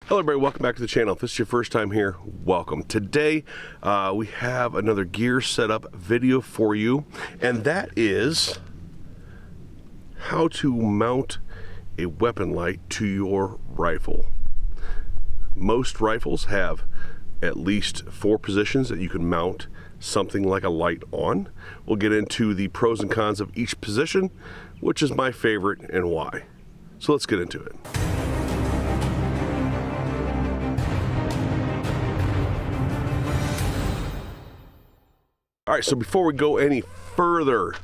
Hello everybody, welcome back to the channel. If this is your first time here, welcome. Today we have another gear setup video for you, and that is how to mount a weapon light to your rifle. Most rifles have at least 4 positions that you can mount something like a light on. We'll get into the pros and cons of each position, which is my favorite and why. So let's get into it. All right, so before we go any further,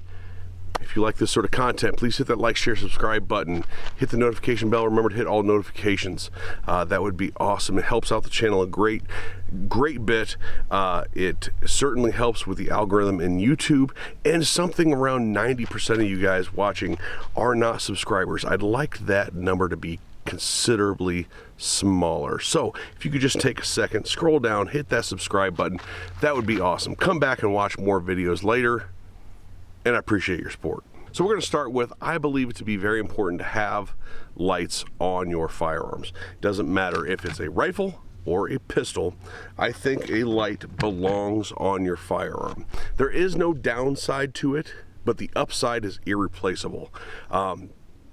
if you like this sort of content, please hit that like, share, subscribe button. Hit the notification bell. Remember to hit all notifications. That would be awesome. It helps out the channel a great bit. It certainly helps with the algorithm in YouTube, and something around 90% of you guys watching are not subscribers. I'd like that number to be considerably smaller. So if you could just take a second, scroll down, hit that subscribe button, that would be awesome. Come back and watch more videos later, and I appreciate your support. So we're going to start with, I believe it to be very important to have lights on your firearms. Doesn't matter if it's a rifle or a pistol, I think a light belongs on your firearm. There is no downside to it, but the upside is irreplaceable.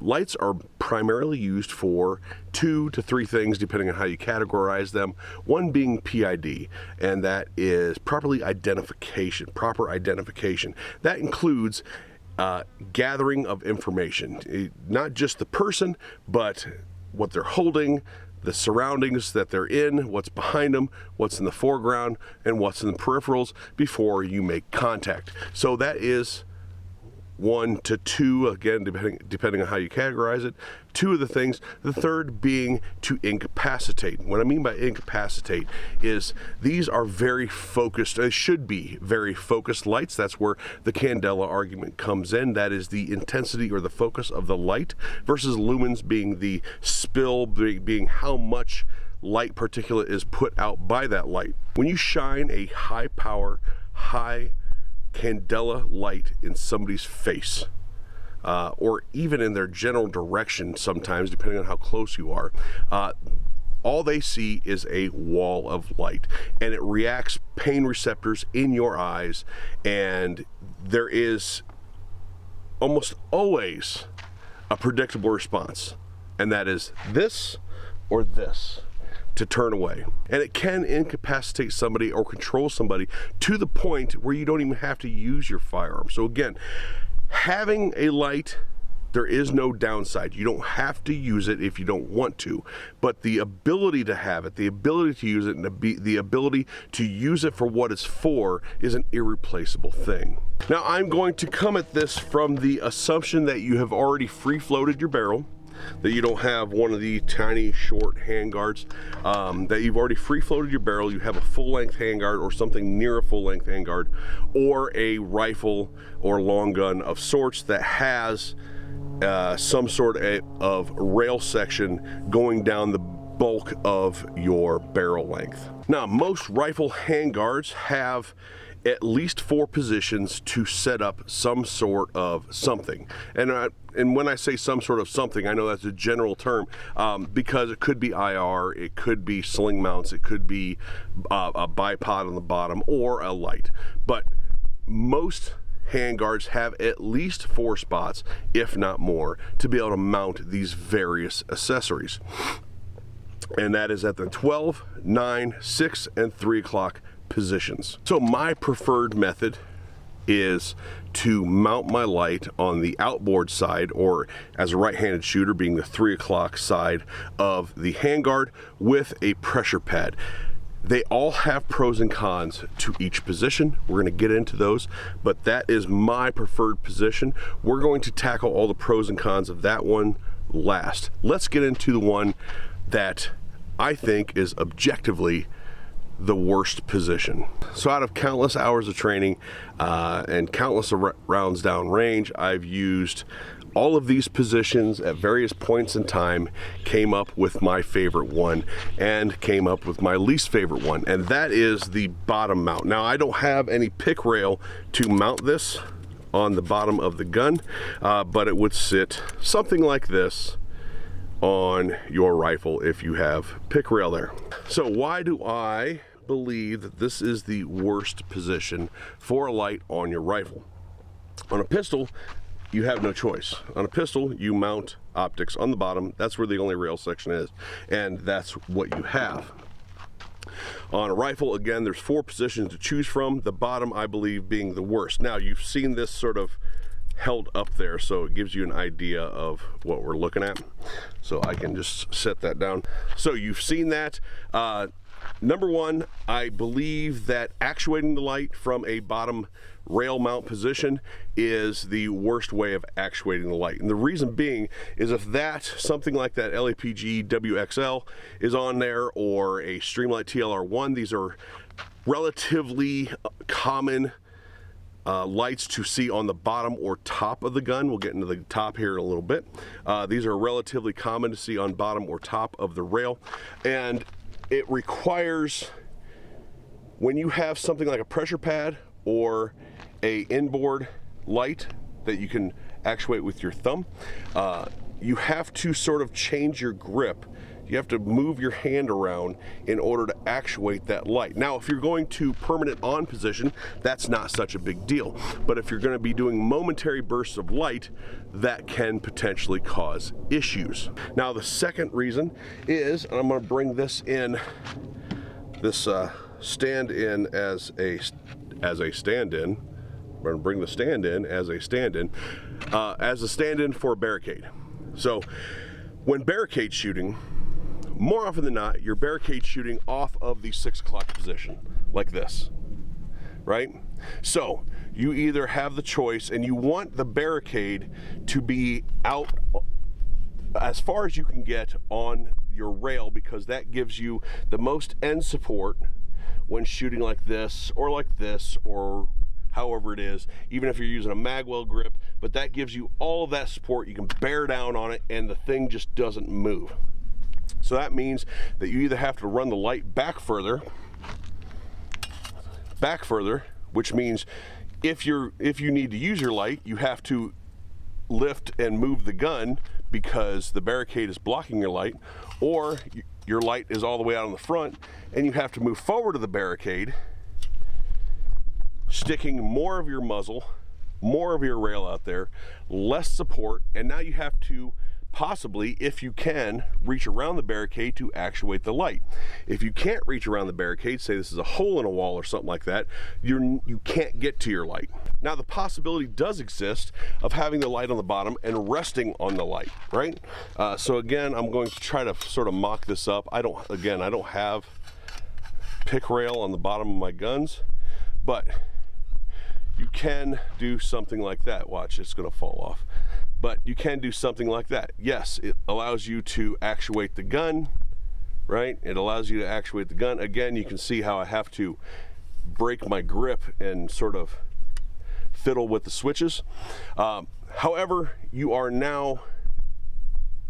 Lights are primarily used for 2 to 3 things, depending on how you categorize them. One being PID, and that is proper identification. That includes gathering of information, not just the person, but what they're holding, the surroundings that they're in, what's behind them, what's in the foreground, and what's in the peripherals before you make contact. So that is 1 to 2, again, depending on how you categorize it, 2 of the things. The third being to incapacitate. What I mean by incapacitate is these are very focused, they should be very focused lights. That's where the candela argument comes in. That is the intensity or the focus of the light versus lumens being the spill, being how much light particulate is put out by that light. When you shine a high power, high candela light in somebody's face, or even in their general direction sometimes, depending on how close you are, all they see is a wall of light, and it reacts pain receptors in your eyes, and there is almost always a predictable response, and that is this or this, to turn away. And it can incapacitate somebody or control somebody to the point where you don't even have to use your firearm. So again, having a light, there is no downside. You don't have to use it if you don't want to, but the ability to have it, the ability to use it, and the ability to use it for what it's for is an irreplaceable thing. Now I'm going to come at this from the assumption that you have already free floated your barrel, that you don't have one of the tiny short handguards, that you've already free floated your barrel, you have a full-length handguard or something near a full-length handguard, or a rifle or long gun of sorts that has some sort of rail section going down the bulk of your barrel length. Now, most rifle handguards have at least 4 positions to set up some sort of something. And when I say some sort of something, I know that's a general term, because it could be IR, it could be sling mounts, it could be a bipod on the bottom, or a light. But most handguards have at least 4 spots, if not more, to be able to mount these various accessories. And that is at the 12, 9, 6, and 3 o'clock positions. So my preferred method is to mount my light on the outboard side, or as a right-handed shooter being the 3 o'clock side of the handguard, with a pressure pad. They all have pros and cons to each position. We're going to get into those, but that is my preferred position. We're going to tackle all the pros and cons of that one last. Let's get into the one that I think is objectively the worst position. So out of countless hours of training and countless rounds down range, I've used all of these positions at various points in time, came up with my favorite one, and came up with my least favorite one, and that is the bottom mount. Now, I don't have any pick rail to mount this on the bottom of the gun, but it would sit something like this on your rifle if you have pick rail there. So why do I believe that this is the worst position for a light on your rifle? On a pistol, you have no choice. On a pistol, you mount optics on the bottom. That's where the only rail section is, and that's what you have. On a rifle, again, there's 4 positions to choose from, the bottom, I believe, being the worst. Now, you've seen this sort of held up there, so it gives you an idea of what we're looking at. So I can just set that down. So you've seen that. Number 1, I believe that actuating the light from a bottom rail mount position is the worst way of actuating the light. And the reason being is if something like that LAPG WXL is on there, or a Streamlight TLR1, these are relatively common lights to see on the bottom or top of the gun. We'll get into the top here in a little bit. These are relatively common to see on bottom or top of the rail, and it requires, when you have something like a pressure pad or a inboard light that you can actuate with your thumb, you have to sort of change your grip. You have to move your hand around in order to actuate that light. Now, if you're going to permanent on position, that's not such a big deal. But if you're going to be doing momentary bursts of light, that can potentially cause issues. Now, the second reason is, and I'm going to bring this in, this stand in as a stand-in. I'm going to bring the stand in as a stand-in for a barricade. So when barricade shooting, more often than not, you're barricade shooting off of the 6 o'clock position, like this, right? So you either have the choice, and you want the barricade to be out as far as you can get on your rail, because that gives you the most end support when shooting like this, or however it is, even if you're using a magwell grip, but that gives you all of that support. You can bear down on it and the thing just doesn't move. So that means that you either have to run the light back further, which means if you need to use your light, you have to lift and move the gun because the barricade is blocking your light, or your light is all the way out on the front and you have to move forward to the barricade, sticking more of your muzzle, more of your rail out there, less support, and now you have to possibly, if you can, reach around the barricade to actuate the light. If you can't reach around the barricade, say this is a hole in a wall or something like that, you can't get to your light. Now, the possibility does exist of having the light on the bottom and resting on the light, right? So again, I'm going to try to sort of mock this up. I don't have pick rail on the bottom of my guns, but you can do something like that. Watch, it's going to fall off. But you can do something like that. Yes, it allows you to actuate the gun, right? It allows you to actuate the gun. Again, you can see how I have to break my grip and sort of fiddle with the switches. However, you are now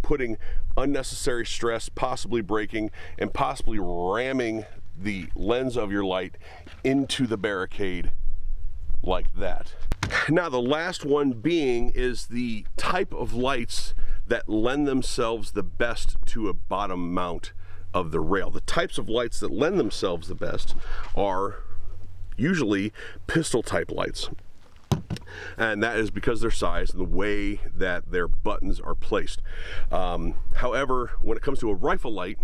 putting unnecessary stress, possibly breaking and possibly ramming the lens of your light into the barricade like that. Now, the last one being is the type of lights that lend themselves the best to a bottom mount of the rail. The types of lights that lend themselves the best are usually pistol type lights. And that is because their size and the way that their buttons are placed. However, when it comes to a rifle light,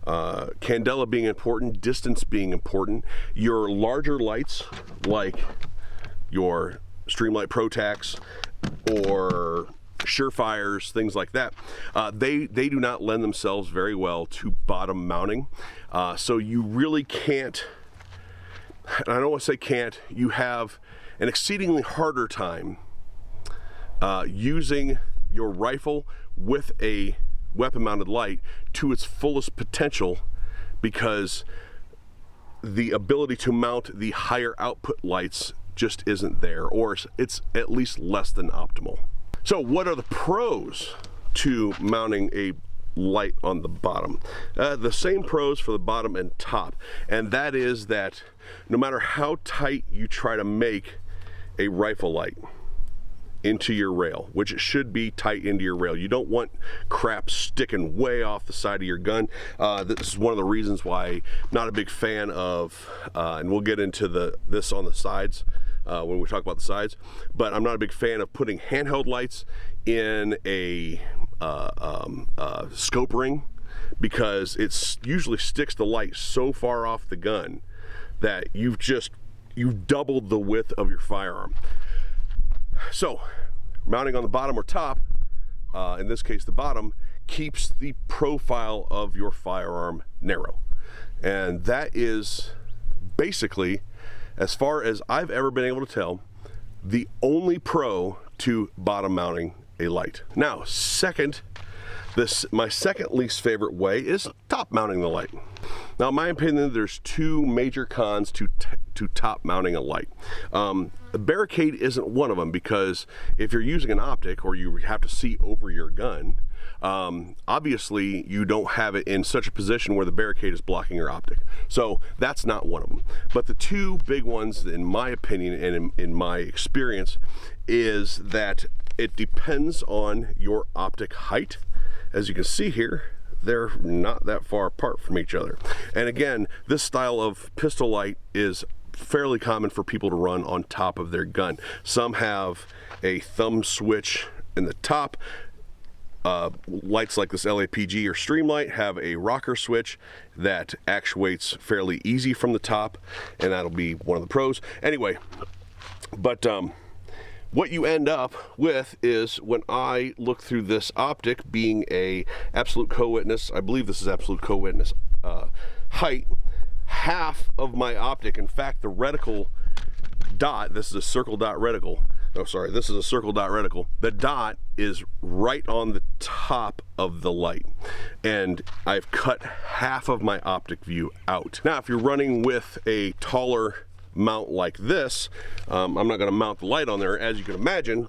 candela being important, distance being important, your larger lights like your Streamlight ProTacs or Surefires, things like that, they do not lend themselves very well to bottom mounting. So you really can't, and I don't want to say can't, you have an exceedingly harder time using your rifle with a weapon mounted light to its fullest potential, because the ability to mount the higher output lights just isn't there, or it's at least less than optimal. So what are the pros to mounting a light on the bottom? The same pros for the bottom and top, and that is that no matter how tight you try to make a rifle light into your rail, which it should be tight into your rail. You don't want crap sticking way off the side of your gun. This is one of the reasons why I'm not a big fan of, and we'll get into this on the sides when we talk about the sides, but I'm not a big fan of putting handheld lights in a scope ring, because it usually sticks the light so far off the gun that you've doubled the width of your firearm. So mounting on the bottom or top, in this case the bottom, keeps the profile of your firearm narrow. And that is basically, as far as I've ever been able to tell, the only pro to bottom mounting a light. Now, my second least favorite way is top mounting the light. Now, in my opinion, there's two major cons to top mounting a light. A barricade isn't one of them, because if you're using an optic or you have to see over your gun, obviously you don't have it in such a position where the barricade is blocking your optic. So that's not one of them. But the two big ones, in my opinion and in my experience, is that it depends on your optic height. As you can see here, they're not that far apart from each other. And again, this style of pistol light is fairly common for people to run on top of their gun. Some have a thumb switch in the top. Lights like this LAPG or Streamlight have a rocker switch that actuates fairly easy from the top, and that'll be one of the pros. Anyway, but what you end up with is, when I look through this optic, being a absolute co-witness, I believe this is absolute co-witness height, half of my optic, in fact the reticle dot, this is a circle dot reticle, oh sorry, this is a circle dot reticle, the dot is right on the top of the light, and I've cut half of my optic view out. Now, if you're running with a taller mount like this, I'm not going to mount the light on there. As you can imagine,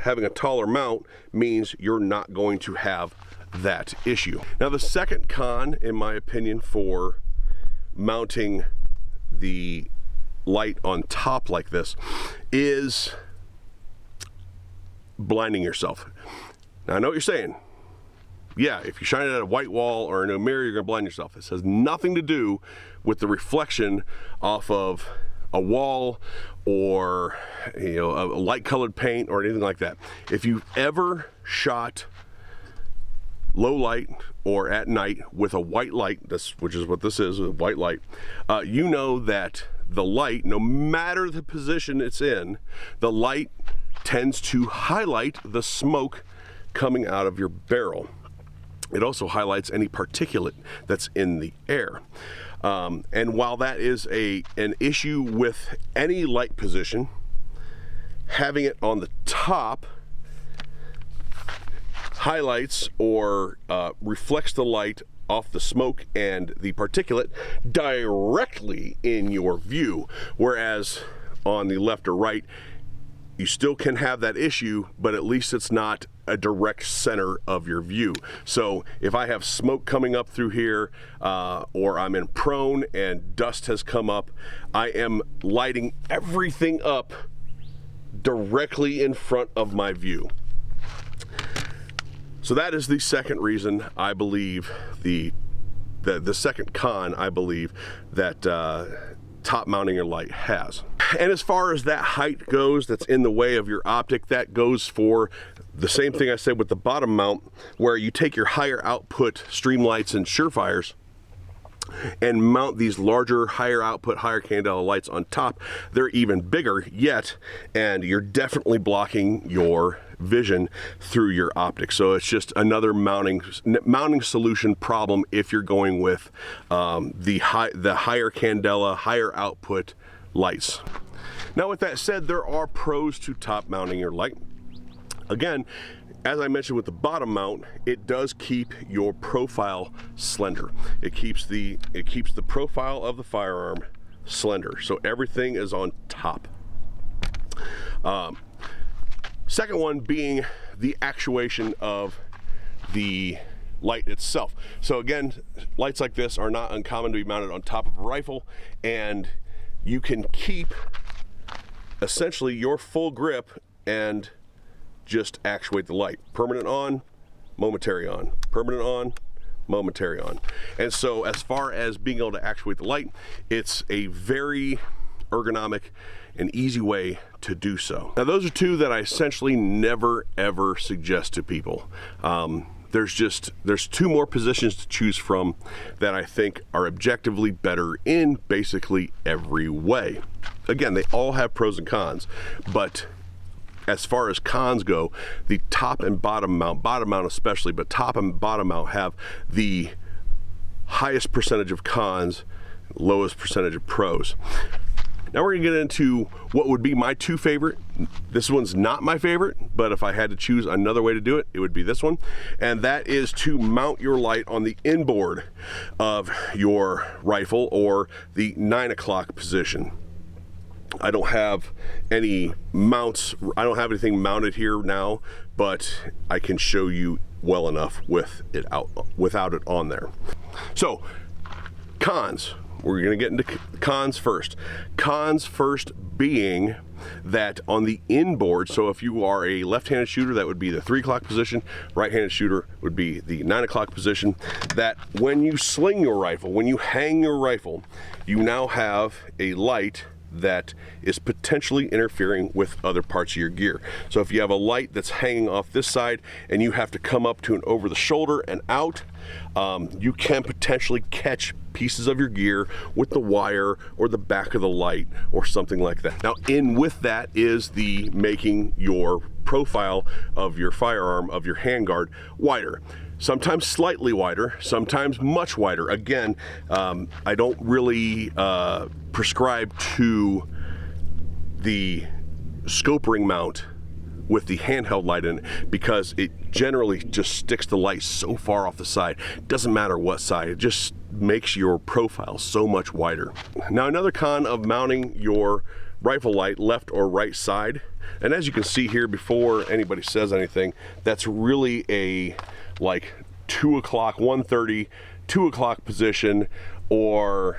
having a taller mount means you're not going to have that issue. Now, the second con, in my opinion, for mounting the light on top like this is blinding yourself. Now, I know what you're saying. Yeah, if you shine it at a white wall or in a mirror, you're going to blind yourself. This has nothing to do with the reflection off of a wall or, you know, a light colored paint or anything like that. If you've ever shot low light or at night with a white light, which is what this is, a white light, you know that the light, no matter the position it's in, the light tends to highlight the smoke coming out of your barrel. It also highlights any particulate that's in the air. And while that is an issue with any light position, having it on the top highlights or reflects the light off the smoke and the particulate directly in your view, whereas on the left or right, you still can have that issue, but at least it's not a direct center of your view. So if I have smoke coming up through here, or I'm in prone and dust has come up, I am lighting everything up directly in front of my view. So that is the second reason I believe, the second con I believe that top mounting your light has. And as far as that height goes that's in the way of your optic, that goes for the same thing I said with the bottom mount, where you take your higher output Streamlights and Surefires and mount these larger, higher output, higher candela lights on top. They're even bigger yet, and you're definitely blocking your vision through your optic. So it's just another mounting solution problem if you're going with the higher candela, higher output lights. Now, with that said, there are pros to top mounting your light. Again, as I mentioned with the bottom mount, it does keep your profile slender. It keeps the profile of the firearm slender, so everything is on top. Second one being the actuation of the light itself. So again, lights like this are not uncommon to be mounted on top of a rifle, and you can keep essentially your full grip and just actuate the light. Permanent on, momentary on, permanent on, momentary on. And so as far as being able to actuate the light, it's a very ergonomic and easy way to do so. Now those are two that I essentially never ever suggest to people. There's two more positions to choose from that I think are objectively better in basically every way. Again, they all have pros and cons, but as far as cons go, the top and bottom mount especially, but top and bottom mount have the highest percentage of cons, lowest percentage of pros. Now we're gonna get into what would be my two favorite. This one's not my favorite, but if I had to choose another way to do it, it would be this one. And that is to mount your light on the inboard of your rifle, or the 9 o'clock position. I don't have any mounts, I don't have anything mounted here now, but I can show you well enough with it out, without it on there. So, cons. We're gonna get into cons first. Cons first being that on the inboard, so if you are a left-handed shooter, that would be the 3 o'clock position, right-handed shooter would be the 9 o'clock position, that when you sling your rifle, when you hang your rifle, you now have a light that is potentially interfering with other parts of your gear. So if you have a light that's hanging off this side and you have to come up to an over the shoulder and out, you can potentially catch pieces of your gear with the wire or the back of the light or something like that. Now in with that is the making your profile of your firearm, of your handguard, wider. Sometimes slightly wider, sometimes much wider. Again, I don't really prescribe to the scope ring mount with the handheld light in it, because it generally just sticks the light so far off the side. Doesn't matter what side, it just makes your profile so much wider. Now another con of mounting your rifle light left or right side, and as you can see here before anybody says anything, that's really a like 2 o'clock, 1:30, 2 o'clock position, or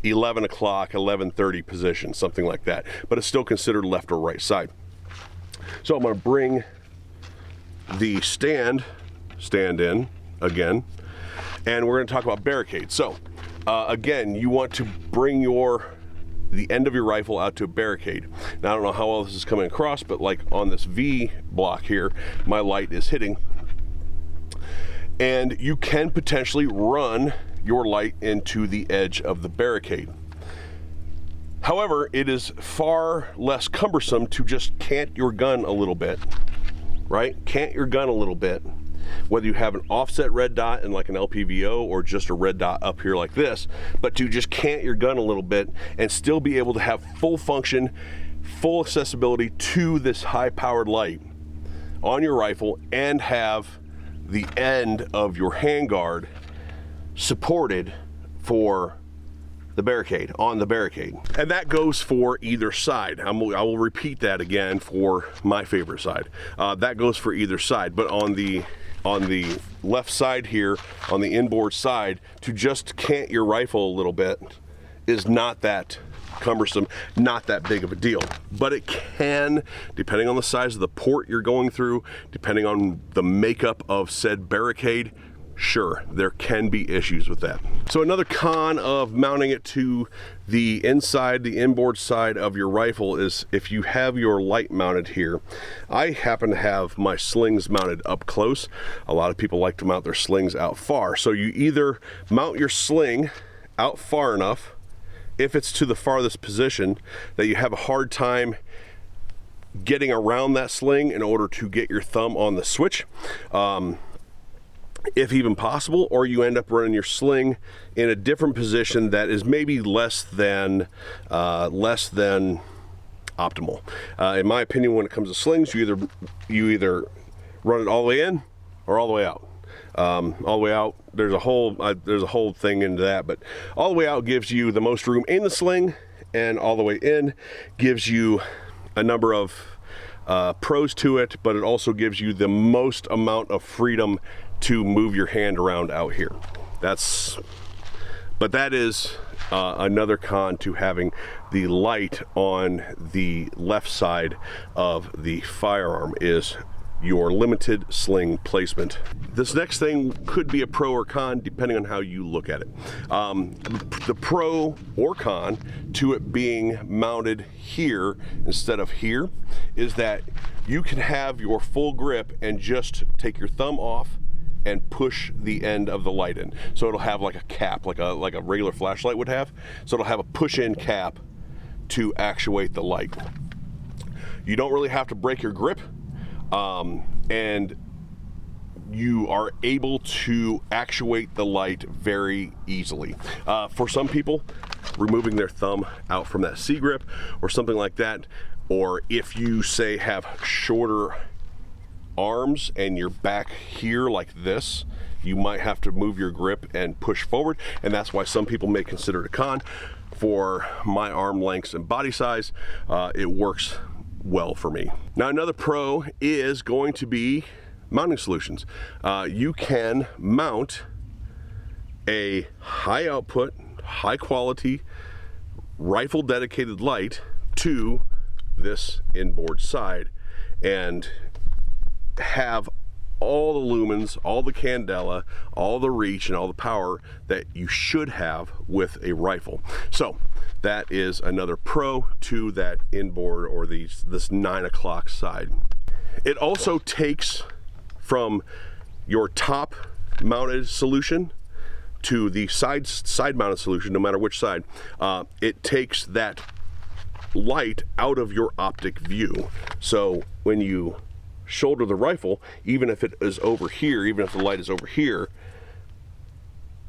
11 o'clock, 11:30 position, something like that. But it's still considered left or right side. So I'm gonna bring the stand in again, and we're gonna talk about barricades. So again, you want to bring the end of your rifle out to a barricade. Now I don't know how well this is coming across, but like on this V block here, my light is hitting, and you can potentially run your light into the edge of the barricade. However, it is far less cumbersome to just cant your gun a little bit, right? Cant your gun a little bit, whether you have an offset red dot and like an LPVO, or just a red dot up here like this, but to just cant your gun a little bit and still be able to have full function, full accessibility to this high-powered light on your rifle, and have the end of your handguard supported for the barricade, on the barricade. And that goes for either side. I will repeat that again for my favorite side. That goes for either side, but on the left side here, on the inboard side, to just cant your rifle a little bit is not that cumbersome, not that big of a deal. But it can, depending on the size of the port you're going through, depending on the makeup of said barricade, sure, there can be issues with that. So another con of mounting it to the inside, the inboard side of your rifle, is if you have your light mounted here. I happen to have my slings mounted up close. A lot of people like to mount their slings out far. So you either mount your sling out far enough, if it's to the farthest position, that you have a hard time getting around that sling in order to get your thumb on the switch, if even possible, or you end up running your sling in a different position that is maybe less than optimal. In my opinion, when it comes to slings, you either run it all the way in or all the way out. All the way out, there's a whole thing into that, but all the way out gives you the most room in the sling, and all the way in gives you a number of pros to it, but it also gives you the most amount of freedom to move your hand around out here. But that is another con to having the light on the left side of the firearm, is your limited sling placement. This next thing could be a pro or con depending on how you look at it. The pro or con to it being mounted here instead of here is that you can have your full grip and just take your thumb off and push the end of the light in. So it'll have like a cap, like a regular flashlight would have. So it'll have a push-in cap to actuate the light. You don't really have to break your grip, and you are able to actuate the light very easily. For some people, removing their thumb out from that C grip or something like that, or if you say have shorter arms and you're back here like this, you might have to move your grip and push forward, and that's why some people may consider it a con. For my arm lengths and body size, it works well for me. Now another pro is going to be mounting solutions. You can mount a high output, high quality rifle dedicated light to this inboard side and have all the lumens, all the candela, all the reach, and all the power that you should have with a rifle. So that is another pro to that inboard or this 9 o'clock side. It also takes from your top mounted solution to the side mounted solution, no matter which side. It takes that light out of your optic view. So when you shoulder the rifle, even if it is over here, even if the light is over here,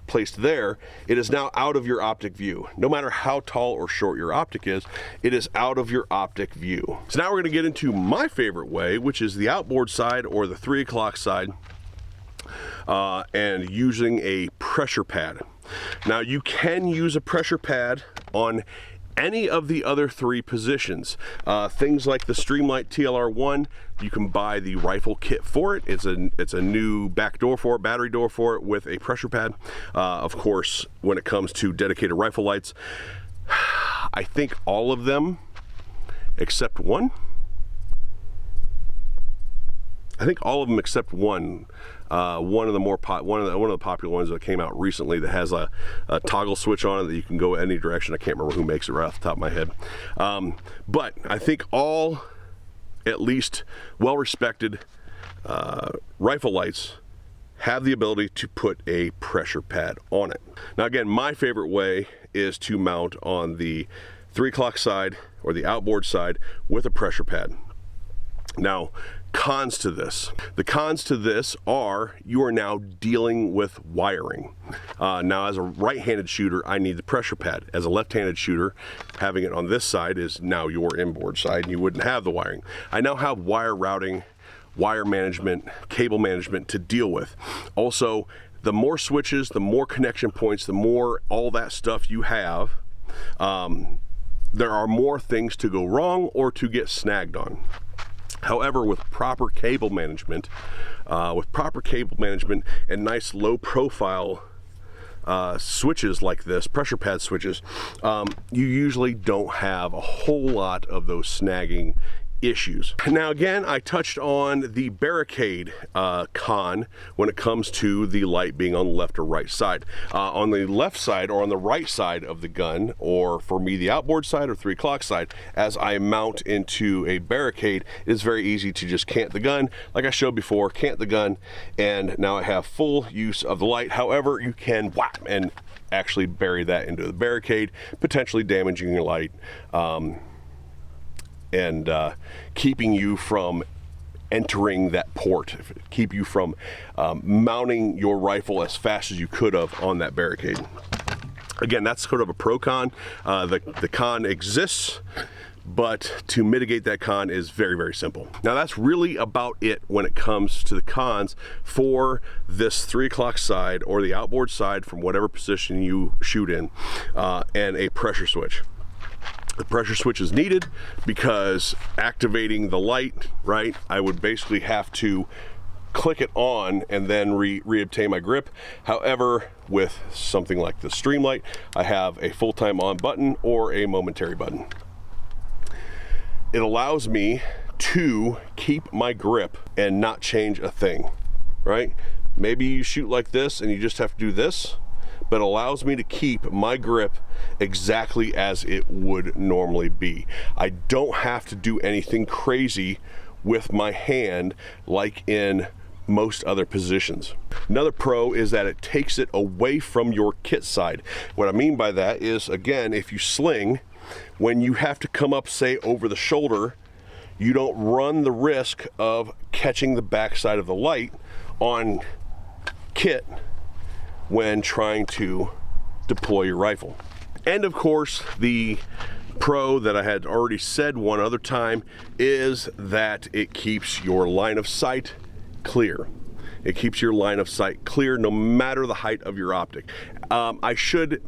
placed there, it is now out of your optic view. No matter how tall or short your optic is, it is out of your optic view. So now we're going to get into my favorite way, which is the outboard side or the 3 o'clock side, and using a pressure pad. Now you can use a pressure pad on any of the other 3 positions. Things like the Streamlight TLR1, you can buy the rifle kit for it. It's a new back door for it, battery door for it with a pressure pad. Of course, when it comes to dedicated rifle lights, I think all of them except one. I think all of them except one. One of the popular ones that came out recently that has a toggle switch on it that you can go any direction. I can't remember who makes it right off the top of my head. But I think all, at least well-respected rifle lights have the ability to put a pressure pad on it. Now again, my favorite way is to mount on the 3 o'clock side or the outboard side with a pressure pad. Now, cons to this. The cons to this are you are now dealing with wiring. Now, as a right-handed shooter, I need the pressure pad. As a left-handed shooter, having it on this side is now your inboard side, and you wouldn't have the wiring. I now have wire routing, wire management, cable management to deal with. Also, the more switches, the more connection points, the more all that stuff you have, there are more things to go wrong or to get snagged on. However, with proper cable management, and nice low profile switches like this, pressure pad switches, you usually don't have a whole lot of those snagging issues. Now again, I touched on the barricade con when it comes to the light being on the left or right side. On the left side or on the right side of the gun, or for me the outboard side or 3 o'clock side, as I mount into a barricade, it is very easy to just cant the gun, like I showed before, cant the gun, and now I have full use of the light. However, you can whap and actually bury that into the barricade, potentially damaging your light, and keeping you from entering that port, keep you from mounting your rifle as fast as you could have on that barricade. Again, that's sort of a pro-con. The con exists, but to mitigate that con is very, very simple. Now that's really about it when it comes to the cons for this 3 o'clock side or the outboard side from whatever position you shoot in, and a pressure switch. The pressure switch is needed because activating the light, right, I would basically have to click it on and then reobtain my grip. However, with something like the Streamlight, I have a full-time on button or a momentary button. It allows me to keep my grip and not change a thing, right? Maybe you shoot like this and you just have to do this, but allows me to keep my grip exactly as it would normally be. I don't have to do anything crazy with my hand like in most other positions. Another pro is that it takes it away from your kit side. What I mean by that is, again, if you sling, when you have to come up, say, over the shoulder, you don't run the risk of catching the backside of the light on kit when trying to deploy your rifle. And of course, the pro that I had already said one other time is that it keeps your line of sight clear. It keeps your line of sight clear no matter the height of your optic. I should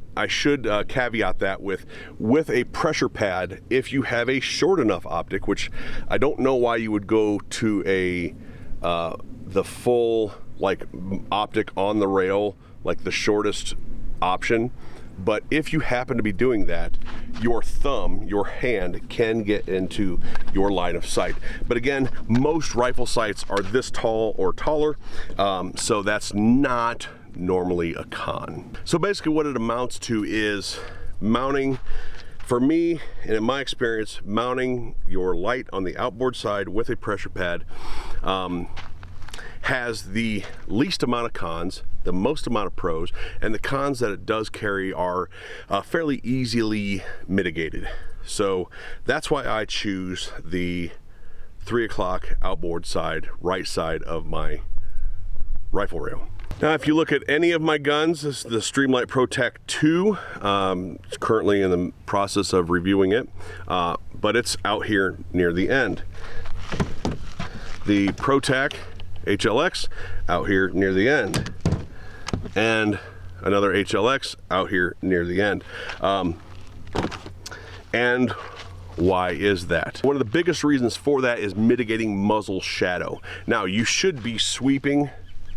caveat that with a pressure pad. If you have a short enough optic, which I don't know why you would go to the full like optic on the rail, like the shortest option. But if you happen to be doing that, your thumb, your hand can get into your line of sight. But again, most rifle sights are this tall or taller, so that's not normally a con. So basically what it amounts to is mounting, for me, and in my experience, mounting your light on the outboard side with a pressure pad has the least amount of cons, the most amount of pros, and the cons that it does carry are fairly easily mitigated. So that's why I choose the 3 o'clock outboard side, right side of my rifle rail. Now, if you look at any of my guns, this is the Streamlight ProTech 2. It's currently in the process of reviewing it, but it's out here near the end. The ProTech HLX out here near the end, and another HLX out here near the end. And why is that? One of the biggest reasons for that is mitigating muzzle shadow. Now, you should be sweeping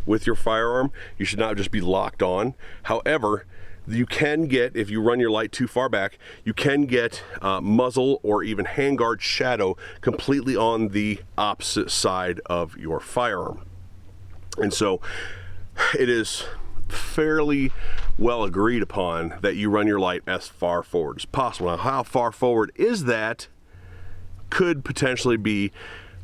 with your firearm. You should not just be locked on. However, you can get, if you run your light too far back, you can get muzzle or even handguard shadow completely on the opposite side of your firearm. And so it is fairly well agreed upon that you run your light as far forward as possible. Now, how far forward is that could potentially be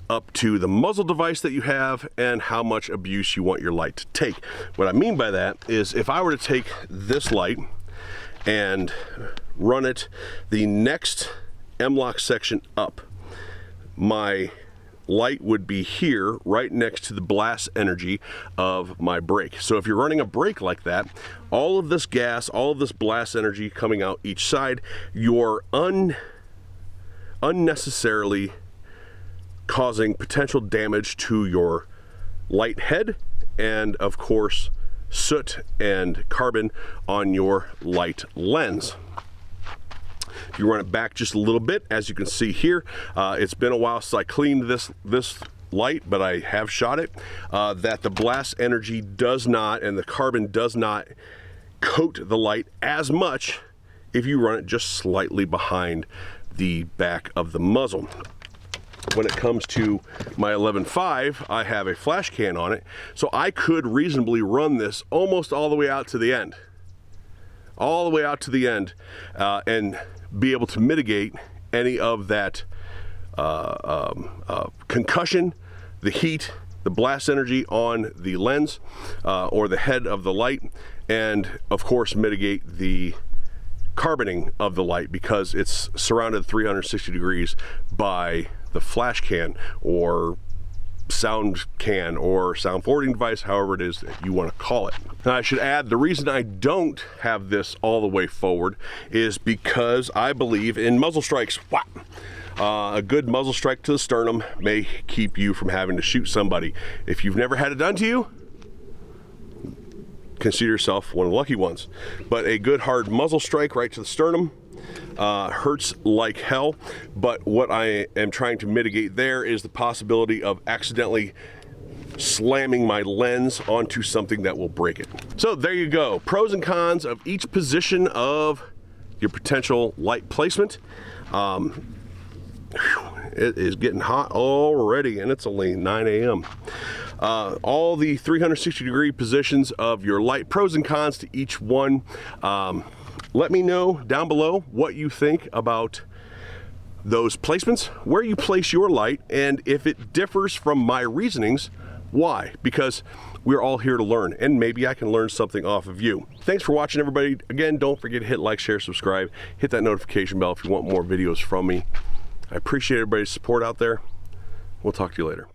up to the muzzle device that you have and how much abuse you want your light to take. What I mean by that is, if I were to take this light and run it the next M-LOK section up, my light would be here right next to the blast energy of my brake. So if you're running a brake like that, all of this gas, all of this blast energy coming out each side, you're unnecessarily causing potential damage to your light head, and of course soot and carbon on your light lens. If you run it back just a little bit, as you can see here, it's been a while since I cleaned this light, but I have shot it, that the blast energy does not, and the carbon does not coat the light as much if you run it just slightly behind the back of the muzzle. When it comes to my 11.5, I have a flash can on it, so I could reasonably run this almost all the way out to the end. All the way out to the end, and be able to mitigate any of that concussion, the heat, the blast energy on the lens or the head of the light, and of course mitigate the carboning of the light, because it's surrounded 360 degrees by the flash can or sound can or sound forwarding device, however it is that you want to call it. Now, I should add, the reason I don't have this all the way forward is because I believe in muzzle strikes. A good muzzle strike to the sternum may keep you from having to shoot somebody. If you've never had it done to you, consider yourself one of the lucky ones. But a good hard muzzle strike right to the sternum hurts like hell. But what I am trying to mitigate there is the possibility of accidentally slamming my lens onto something that will break it. So there you go, pros and cons of each position of your potential light placement. It is getting hot already, and it's only 9 a.m. All the 360-degree positions of your light, pros and cons to each one. Let me know down below what you think about those placements, where you place your light, and if it differs from my reasonings, why? Because we're all here to learn, and maybe I can learn something off of you. Thanks for watching, everybody. Again, don't forget to hit like, share, subscribe, hit that notification bell if you want more videos from me. I appreciate everybody's support out there. We'll talk to you later.